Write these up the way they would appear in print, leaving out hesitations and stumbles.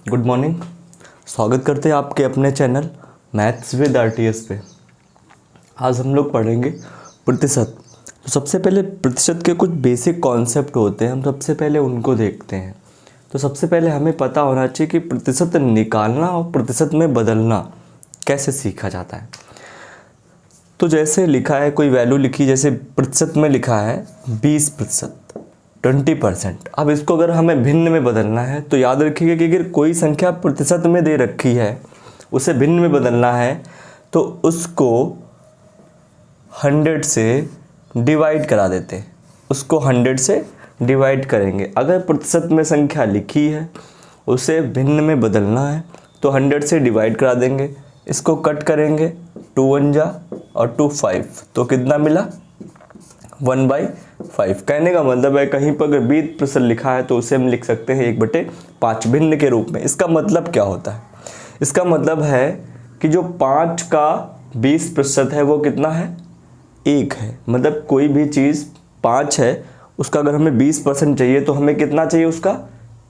Good morning. स्वागत करते हैं आपके अपने चैनल मैथ्स विद आरटीएस पे। आज हम लोग पढ़ेंगे प्रतिशत। तो सबसे पहले प्रतिशत के कुछ बेसिक कॉन्सेप्ट होते हैं, हम सबसे पहले उनको देखते हैं। तो सबसे पहले हमें पता होना चाहिए कि प्रतिशत निकालना और प्रतिशत में बदलना कैसे सीखा जाता है। तो जैसे लिखा है, कोई वैल्यू लिखी, जैसे प्रतिशत में लिखा है 20%, 20%। अब इसको अगर हमें भिन्न में बदलना है तो याद रखिएगा कि अगर कोई संख्या प्रतिशत में दे रखी है, उसे भिन्न में बदलना है तो उसको 100 से डिवाइड करा देते हैं। उसको 100 से डिवाइड करेंगे। अगर प्रतिशत में संख्या लिखी है, उसे भिन्न में बदलना है तो 100 से डिवाइड करा देंगे। इसको कट करेंगे, 2 1 जा और 2 5, तो कितना मिला 1/5। कहने का मतलब है कहीं पर अगर 20% लिखा है तो उसे हम लिख सकते हैं 1/5 भिन्न के रूप में। इसका मतलब क्या होता है? इसका मतलब है कि जो 5 का 20% है वो कितना है, 1 है। मतलब कोई भी चीज़ 5 है, उसका अगर हमें 20% चाहिए तो हमें कितना चाहिए, उसका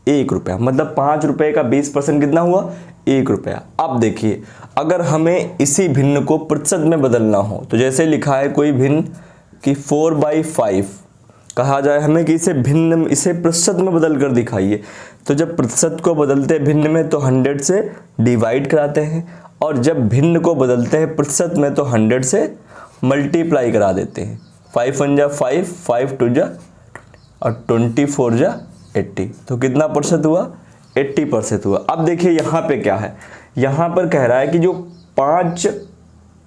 1 रुपया। मतलब 5 रुपये का 20% कितना हुआ, 1 रुपया। अब देखिए, अगर हमें इसी भिन्न को प्रतिशत में बदलना हो तो जैसे लिखा है कोई भिन्न कि 4/5 कहा जाए हमें कि इसे भिन्न, इसे प्रतिशत में बदल कर दिखाइए। तो जब प्रतिशत को बदलते हैं भिन्न में तो 100 से डिवाइड कराते हैं, और जब भिन्न को बदलते हैं प्रतिशत में तो 100 से मल्टीप्लाई करा देते हैं। 5 1 जा 5, 5 2 जा और 24 जा 80। तो कितना प्रतिशत हुआ, 80% हुआ। अब देखिए यहाँ पे क्या है, यहाँ पर कह रहा है कि जो 5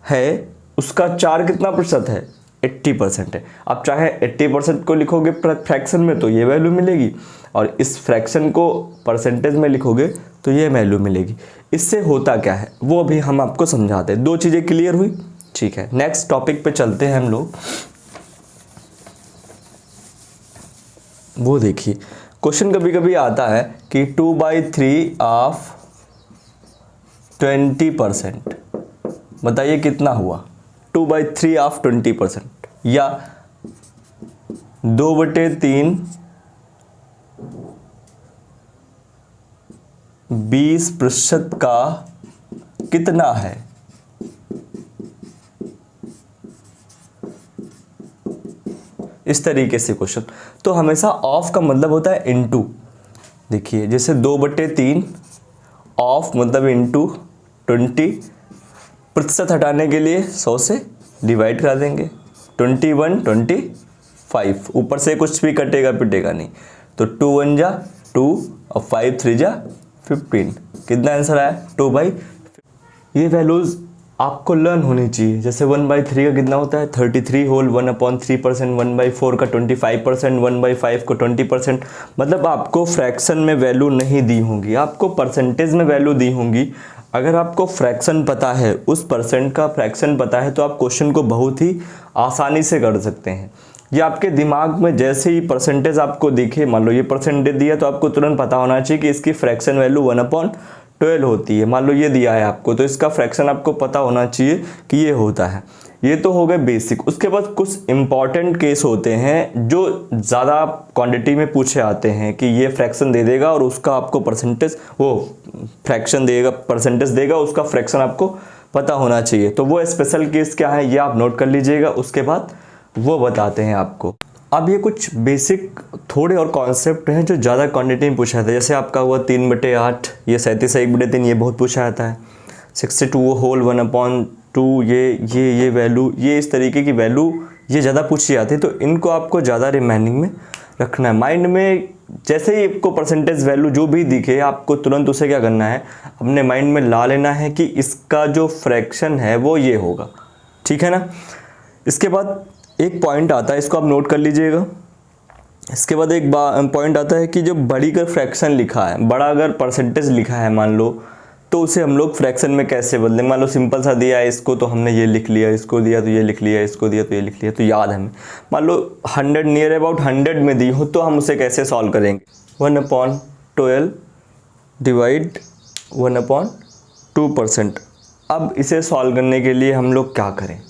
है उसका 4 कितना प्रतिशत है, 80% है। अब चाहे 80% को लिखोगे फ्रैक्शन में तो ये वैल्यू मिलेगी, और इस फ्रैक्शन को परसेंटेज में लिखोगे तो ये वैल्यू मिलेगी। इससे होता क्या है वो भी हम आपको समझाते हैं। 2 चीज़ें क्लियर हुई, ठीक है। नेक्स्ट टॉपिक पे चलते हैं हम लोग। वो देखिए, क्वेश्चन कभी कभी आता है कि 2/3 ऑफ 20%, बताइए कितना हुआ 2/3 ऑफ 20%, या 2/3 20% का कितना है। इस तरीके से क्वेश्चन। तो हमेशा ऑफ का मतलब होता है इनटू। देखिए जैसे 2/3 ऑफ मतलब इनटू 20, प्रतिशत हटाने के लिए 100 से डिवाइड करा देंगे। 21 25, ऊपर से कुछ भी कटेगा पिटेगा नहीं। तो 2 1 जा 2 और 5 3 जा 15। कितना आंसर आया, 2/। ये वैल्यूज़ आपको लर्न होनी चाहिए। जैसे 1/3 का कितना होता है, 33 होल 1/3%, 1/4 का 25%, 1/5 को 20%। मतलब आपको फ्रैक्शन में वैल्यू नहीं दी होंगी, आपको परसेंटेज में वैल्यू दी होंगी। अगर आपको फ्रैक्शन पता है, उस परसेंट का फ्रैक्शन पता है, तो आप क्वेश्चन को बहुत ही आसानी से कर सकते हैं। ये आपके दिमाग में जैसे ही परसेंटेज आपको दिखे, मान लो ये परसेंटेज दिया तो आपको तुरंत पता होना चाहिए कि इसकी फ्रैक्शन वैल्यू 1/12 होती है। मान लो ये दिया है आपको, तो इसका फ्रैक्शन आपको पता होना चाहिए कि ये होता है। ये तो हो गए बेसिक। उसके बाद कुछ इंपॉर्टेंट केस होते हैं जो ज़्यादा क्वांटिटी में पूछे आते हैं कि ये फ्रैक्शन दे देगा और उसका आपको परसेंटेज, वो फ्रैक्शन देगा, परसेंटेज देगा, उसका फ्रैक्शन आपको पता होना चाहिए। तो वो स्पेशल केस क्या है ये आप नोट कर लीजिएगा, उसके बाद वो बताते हैं आपको। अब ये कुछ बेसिक थोड़े और कॉन्सेप्ट हैं जो ज़्यादा क्वांटिटी में पूछा जाता है। जैसे आपका हुआ 3/8, ये 37 1/3, ये बहुत पूछा जाता है। 62 होल 1/2, ये वैल्यू, ये इस तरीके की वैल्यू ये ज़्यादा पूछी जाती है। तो इनको आपको ज़्यादा रिमाइंडिंग में रखना है, माइंड में। जैसे ही आपको परसेंटेज वैल्यू जो भी दिखे, आपको तुरंत उसे क्या करना है, अपने माइंड में ला लेना है कि इसका जो फ्रैक्शन है वो ये होगा, ठीक है ना। इसके बाद एक पॉइंट आता है, इसको आप नोट कर लीजिएगा। इसके बाद एक पॉइंट आता है कि जो बड़ी का फ्रैक्शन लिखा है, बड़ा अगर परसेंटेज लिखा है मान लो, तो उसे हम लोग फ्रैक्शन में कैसे बदलें। मान लो सिंपल सा दिया है इसको तो हमने ये लिख लिया, इसको दिया तो ये लिख लिया, इसको दिया तो ये लिख लिया, तो याद है हमें। मान लो 100 नियर अबाउट 100 में दी हो तो हम उसे कैसे सॉल्व करेंगे, 1/12 डिवाइड 1/2%। अब इसे सॉल्व करने के लिए हम लोग क्या करें,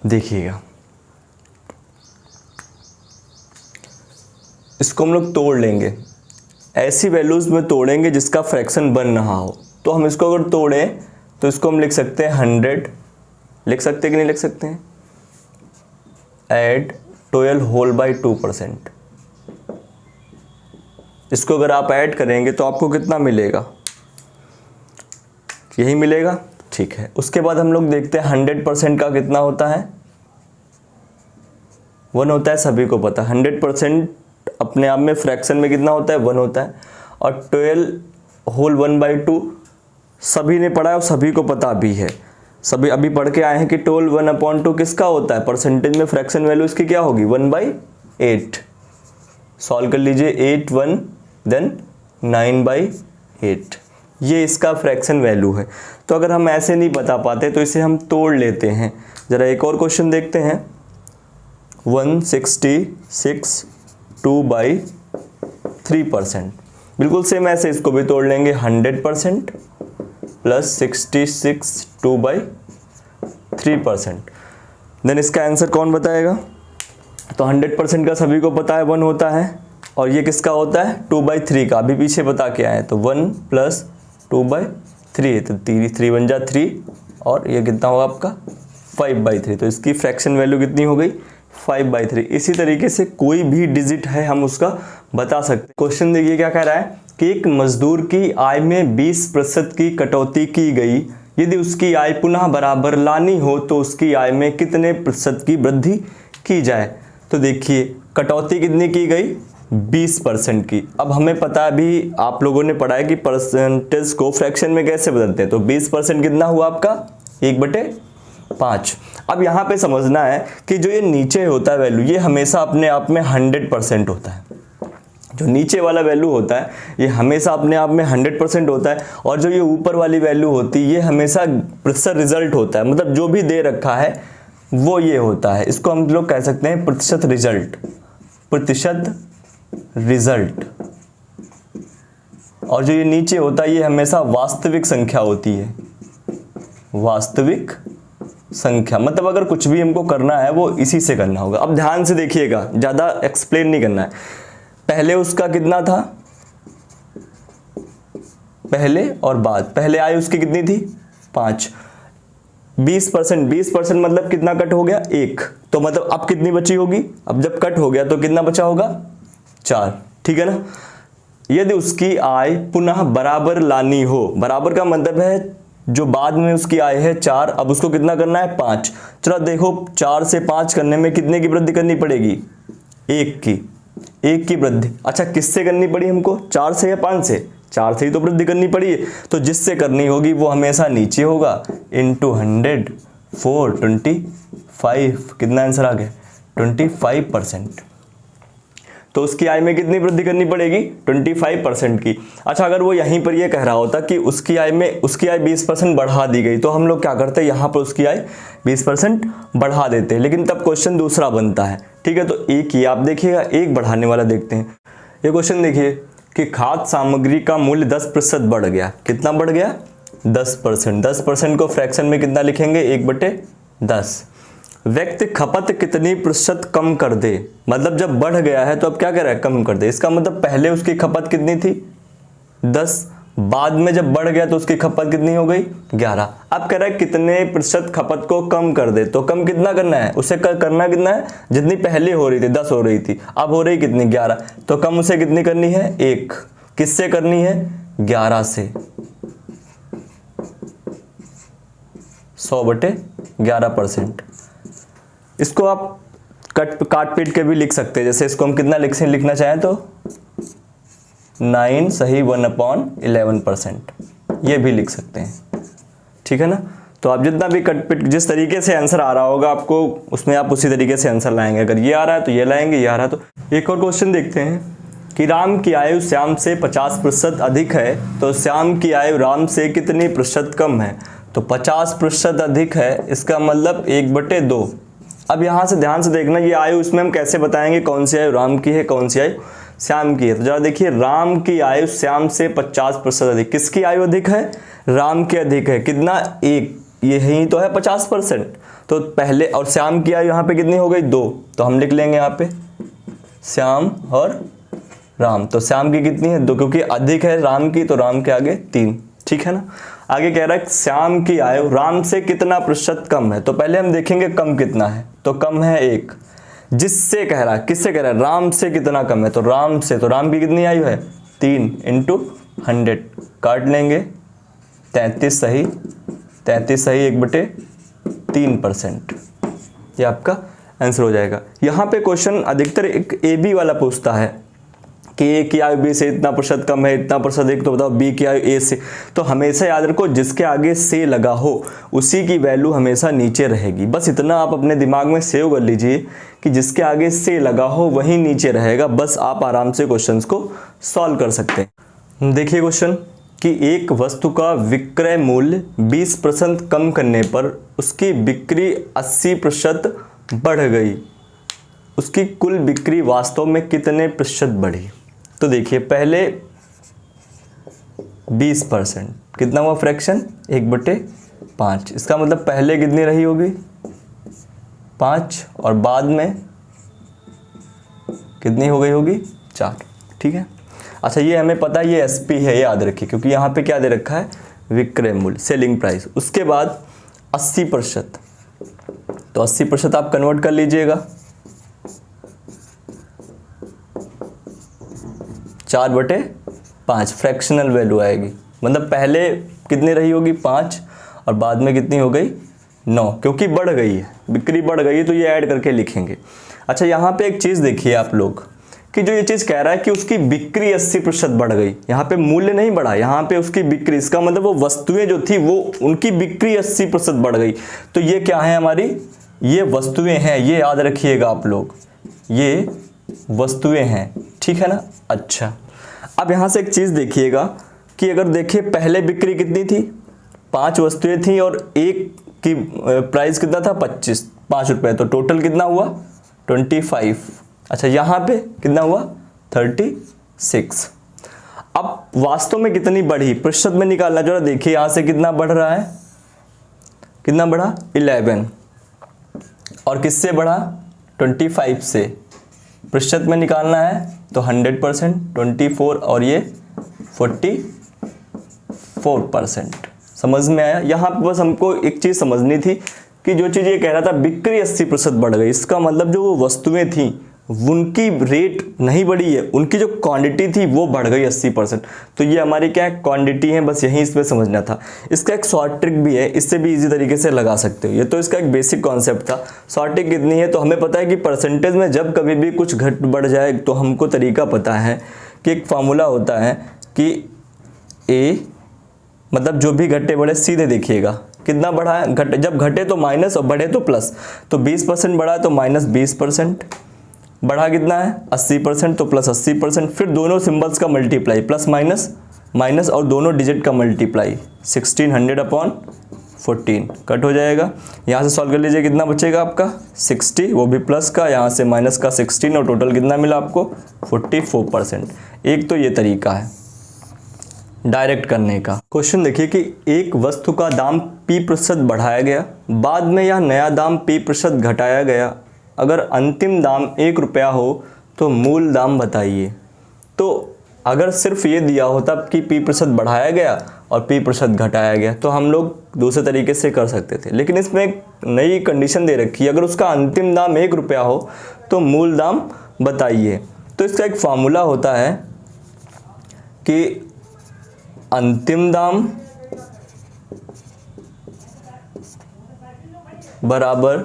देखिएगा। इसको हम लोग तोड़ लेंगे, ऐसी वैल्यूज़ में तोड़ेंगे जिसका फ्रैक्शन बन रहा हो। तो हम इसको अगर तोड़ें तो इसको हम लिख सकते हैं 100, लिख सकते हैं कि नहीं लिख सकते हैं, एड 12 होल बाई 2%। इसको अगर आप ऐड करेंगे तो आपको कितना मिलेगा, यही मिलेगा, ठीक है। उसके बाद हम लोग देखते हैं 100% का कितना होता है, 1 होता है, सभी को पता है। 100% अपने आप में फ्रैक्शन में कितना होता है, 1 होता है। और 12 होल 1/2 सभी ने पढ़ा है और सभी को पता भी है, सभी अभी पढ़ के आए हैं कि 12 1/2 किसका होता है, परसेंटेज में फ्रैक्शन वैल्यू इसकी क्या होगी, 1/8। सॉल्व कर लीजिए, 8 1 देन 9/8, ये इसका फ्रैक्शन वैल्यू है। तो अगर हम ऐसे नहीं बता पाते तो इसे हम तोड़ लेते हैं। ज़रा एक और क्वेश्चन देखते हैं, 166 2/3%। बिल्कुल सेम ऐसे इसको भी तोड़ लेंगे, 100% प्लस 66 2/3%। देन इसका आंसर कौन बताएगा, तो 100% का सभी को पता है 1 होता है, और ये किसका होता है 2/3 का, अभी पीछे बता के आए। तो 1 प्लस 2/3, तो 3 बन जा 3, और ये कितना होगा आपका 5/3। तो इसकी फ्रैक्शन वैल्यू कितनी हो गई, 5/3। इसी तरीके से कोई भी डिजिट है हम उसका बता सकते हैं। क्वेश्चन देखिए क्या कह रहा है कि एक मजदूर की आय में 20% की कटौती की गई, यदि उसकी आय पुनः बराबर लानी हो तो उसकी आय में कितने प्रतिशत की वृद्धि की जाए। तो देखिए कटौती कितनी की गई, 20% की। अब हमें पता है, अभी आप लोगों ने पढ़ा है कि परसेंटेज को फ्रैक्शन में कैसे बदलते हैं। तो 20% कितना हुआ आपका, 1/5। अब यहाँ पे समझना है कि जो ये नीचे होता है वैल्यू, ये हमेशा अपने आप में 100% होता है। जो नीचे वाला वैल्यू होता है ये हमेशा अपने आप में 100% होता है, और जो ये ऊपर वाली वैल्यू होती है ये हमेशा प्रतिशत रिजल्ट होता है। मतलब जो भी दे रखा है वो ये होता है, इसको हम लोग कह सकते हैं प्रतिशत रिजल्ट, प्रतिशत रिजल्ट। और जो ये नीचे होता है ये हमेशा वास्तविक संख्या होती है, वास्तविक संख्या। मतलब अगर कुछ भी हमको करना है वो इसी से करना होगा। अब ध्यान से देखिएगा, ज़्यादा एक्सप्लेन नहीं करना है। पहले उसका कितना था, पहले और बाद, पहले आय उसकी कितनी थी 5, 20% मतलब कितना कट हो गया 1, तो मतलब अब कितनी बची होगी, अब जब कट हो गया तो कितना बचा होगा 4, ठीक है ना। यदि उसकी आय पुनः बराबर लानी हो, बराबर का मतलब है जो बाद में उसकी आय है 4, अब उसको कितना करना है 5। चलो देखो 4 से 5 करने में कितने की वृद्धि करनी पड़ेगी, 1 की वृद्धि। अच्छा किससे करनी पड़ी हमको, 4 से या 5 से, 4 से ही तो वृद्धि करनी पड़ी है। तो जिससे करनी होगी वो हमेशा नीचे होगा, इंटू 100 4 25, कितना आंसर आ गया 25%। तो उसकी आय में कितनी वृद्धि करनी पड़ेगी 25% की। अच्छा अगर वो यहीं पर ये कह रहा होता कि उसकी आय 20% बढ़ा दी गई, तो हम लोग क्या करते, यहाँ पर उसकी आय 20% बढ़ा देते, लेकिन तब क्वेश्चन दूसरा बनता है, ठीक है। तो एक ही आप देखिएगा, एक बढ़ाने वाला देखते हैं। ये क्वेश्चन देखिए कि खाद्य सामग्री का मूल्य 10% बढ़ गया, कितना बढ़ गया 10%। 10% को फ्रैक्शन में कितना लिखेंगे 1/10। व्यक्ति खपत कितनी प्रतिशत कम कर दे, मतलब जब बढ़ गया है तो अब क्या कर रहा है, कम कर दे। इसका मतलब पहले उसकी खपत कितनी थी 10, बाद में जब बढ़ गया तो उसकी खपत कितनी हो गई 11। अब कह रहा है कितने प्रतिशत खपत को कम कर दे, तो कम कितना करना है, उसे करना कितना है, जितनी पहले हो रही थी 10 हो रही थी, अब हो रही कितनी 11, तो कम उसे कितनी करनी है 1। किससे करनी है 11 से, 100/11%। इसको आप काट पीट के भी लिख सकते हैं, जैसे इसको हम कितना लिखना चाहें तो 9 सही 1/11%, ये भी लिख सकते हैं, ठीक है ना। तो आप जितना भी कट पीट जिस तरीके से आंसर आ रहा होगा आपको, उसमें आप उसी तरीके से आंसर लाएंगे। अगर ये आ रहा है तो ये लाएंगे, ये आ रहा है तो। एक और क्वेश्चन देखते हैं कि राम की आयु श्याम से 50% अधिक है, तो श्याम की आयु राम से कितनी प्रतिशत कम है। तो 50% अधिक है, इसका मतलब 1/2। अब यहाँ से ध्यान से देखना, ये आयु इसमें हम कैसे बताएंगे कौन सी आयु राम की है कौन सी आयु श्याम की है। तो जरा देखिए, राम की आयु श्याम से 50% अधिक, किसकी आयु अधिक है, राम की अधिक है, कितना 1, यही तो है 50%। तो पहले, और श्याम की आयु यहाँ पे कितनी हो गई 2, तो हम लिख लेंगे यहाँ पे श्याम और राम, तो श्याम की कितनी है 2, क्योंकि अधिक है राम की तो राम के आगे 3, ठीक है ना। आगे कह रहा है श्याम की आयु राम से कितना प्रतिशत कम है, तो पहले हम देखेंगे कम कितना है, तो कम है 1। जिससे कह रहा है, किससे कह रहा है, राम से कितना कम है, तो राम से, तो राम की कितनी आयु है 3 × 100, काट लेंगे 33 सही, 33 सही 1/3%, ये आपका आंसर हो जाएगा। यहाँ पे क्वेश्चन अधिकतर एक ए बी वाला पूछता है कि ए की आयु बी से इतना प्रतिशत कम है, इतना प्रतिशत, एक तो बताओ बी की आयु ए से। तो हमेशा याद रखो जिसके आगे से लगा हो उसी की वैल्यू हमेशा नीचे रहेगी, बस इतना आप अपने दिमाग में सेव कर लीजिए कि जिसके आगे से लगा हो वही नीचे रहेगा, बस आप आराम से क्वेश्चंस को सॉल्व कर सकते हैं। देखिए क्वेश्चन कि एक वस्तु का विक्रय मूल्य 20% कम करने पर उसकी बिक्री 80% बढ़ गई, उसकी कुल बिक्री वास्तव में कितने प्रतिशत बढ़ी। तो देखिए पहले 20%, कितना हुआ फ्रैक्शन 1/5, इसका मतलब पहले कितनी रही होगी 5 और बाद में कितनी हो गई होगी 4, ठीक है। अच्छा ये हमें पता है ये एसपी है, याद रखिए, क्योंकि यहाँ पे क्या दे रखा है विक्रय मूल्य, सेलिंग प्राइस। उसके बाद 80%, तो 80% आप कन्वर्ट कर लीजिएगा 4/5, फ्रैक्शनल वैल्यू आएगी, मतलब पहले कितनी रही होगी 5 और बाद में कितनी हो गई 9, क्योंकि बढ़ गई है, बिक्री बढ़ गई है, तो ये ऐड करके लिखेंगे। अच्छा यहाँ पे एक चीज़ देखिए आप लोग कि जो ये चीज़ कह रहा है कि उसकी बिक्री 80% बढ़ गई, यहाँ पे मूल्य नहीं बढ़ा, यहाँ पे उसकी बिक्री, इसका मतलब वो वस्तुएं जो थी वो उनकी बिक्री 80% बढ़ गई। तो ये क्या है हमारी, ये वस्तुएं हैं, ये याद रखिएगा आप लोग, ये वस्तुएं हैं, ठीक है ना। अच्छा अब यहाँ से एक चीज़ देखिएगा कि अगर देखिए पहले बिक्री कितनी थी, 5 वस्तुएं थी और एक की प्राइस कितना था 5 रुपये, तो टोटल कितना हुआ 25। अच्छा यहाँ पे कितना हुआ 36। अब वास्तव में कितनी बढ़ी प्रतिशत में निकालना, जरा देखिए यहाँ से कितना बढ़ रहा है, कितना बढ़ा 11, और किससे बढ़ा 25 से, प्रतिशत में निकालना है तो 100%, 24 और ये 44%। समझ में आया। यहाँ पे बस हमको एक चीज़ समझनी थी कि जो चीज़ ये कह रहा था बिक्री 80% बढ़ गई, इसका मतलब जो वो वस्तुएं थी उनकी रेट नहीं बढ़ी है, उनकी जो क्वांटिटी थी वो बढ़ गई 80%। तो ये हमारी क्या है क्वांटिटी है, बस यही इसमें समझना था। इसका एक शॉर्ट ट्रिक भी है, इससे भी इजी तरीके से लगा सकते हो, ये तो इसका एक बेसिक कॉन्सेप्ट था। शॉर्ट ट्रिक कितनी है, तो हमें पता है कि परसेंटेज में जब कभी भी कुछ घट बढ़ जाए तो हमको तरीका पता है कि एक फार्मूला होता है कि ए मतलब जो भी घटे बढ़े सीधे देखिएगा कितना बढ़ा है, घटे जब घटे तो माइनस और बढ़े तो प्लस, तो 20% बढ़ा तो माइनस 20%, बढ़ा कितना है 80% तो प्लस 80%, फिर दोनों सिंबल्स का मल्टीप्लाई प्लस माइनस माइनस और दोनों डिजिट का मल्टीप्लाई 1600/14 कट हो जाएगा। यहाँ से सॉल्व कर लीजिए कितना बचेगा आपका 60, वो भी प्लस का, यहाँ से माइनस का 16 और टोटल कितना मिला आपको 44%। एक तो ये तरीका है डायरेक्ट करने का। क्वेश्चन देखिए कि एक वस्तु का दाम P% बढ़ाया गया, बाद में यह नया दाम P% घटाया गया, अगर अंतिम दाम 1 रुपया हो तो मूल दाम बताइए। तो अगर सिर्फ ये दिया होता कि P% बढ़ाया गया और P% घटाया गया तो हम लोग दूसरे तरीके से कर सकते थे, लेकिन इसमें एक नई कंडीशन दे रखी है, अगर उसका अंतिम दाम 1 रुपया हो तो मूल दाम बताइए। तो इसका एक फार्मूला होता है कि अंतिम दाम बराबर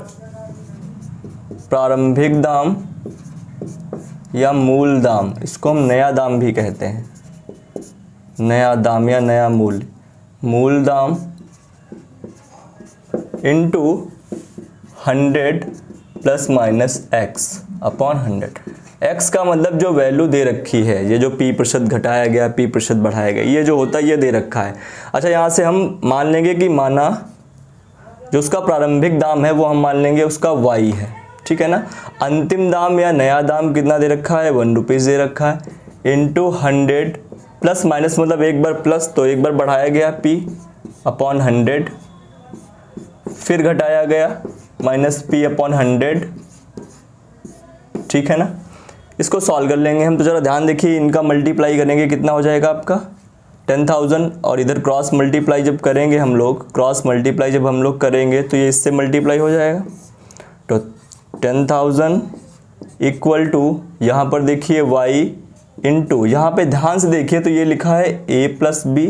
प्रारंभिक दाम या मूल दाम, इसको हम नया दाम भी कहते हैं, नया दाम या नया मूल्य, मूल दाम into 100 plus minus x upon 100। x का मतलब जो वैल्यू दे रखी है, ये जो P% घटाया गया P% बढ़ाया गया, ये जो होता है ये दे रखा है। अच्छा यहाँ से हम मान लेंगे कि माना जो उसका प्रारंभिक दाम है वो हम मान लेंगे उसका y है, ठीक है ना। अंतिम दाम या नया दाम कितना दे रखा है 1 रुपीज़ दे रखा है, इंटू 100 प्लस माइनस मतलब एक बार प्लस तो एक बार बढ़ाया गया P अपॉन 100, फिर घटाया गया माइनस P अपॉन 100, ठीक है ना। इसको सॉल्व कर लेंगे हम। तो ज़रा ध्यान देखिए, इनका मल्टीप्लाई करेंगे कितना हो जाएगा आपका 10,000, और इधर क्रॉस मल्टीप्लाई जब करेंगे हम लोग, क्रॉस मल्टीप्लाई जब हम लोग करेंगे तो ये इससे मल्टीप्लाई हो जाएगा। तो 10,000 इक्वल टू यहाँ पर देखिए y इंटू, यहाँ पे ध्यान से देखिए तो ये लिखा है a प्लस बी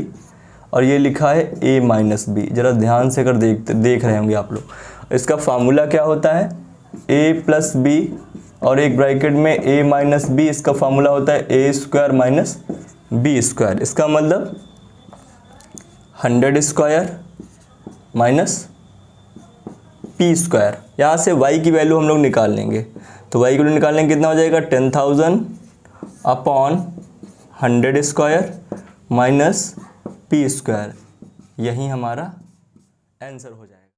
और ये लिखा है a माइनस बी। ज़रा ध्यान से कर देख रहे होंगे आप लोग। इसका फार्मूला क्या होता है, a प्लस बी और एक ब्रैकेट में a माइनस बी, इसका फार्मूला होता है a square minus b square. इसका मतलब 100 स्क्वायर माइनस पी स्क्वायर। यहाँ से y की वैल्यू हम लोग निकाल लेंगे। तो y की वैल्यू निकालने कितना हो जाएगा 10,000 upon 100 square minus P square. यही हमारा आंसर हो जाएगा।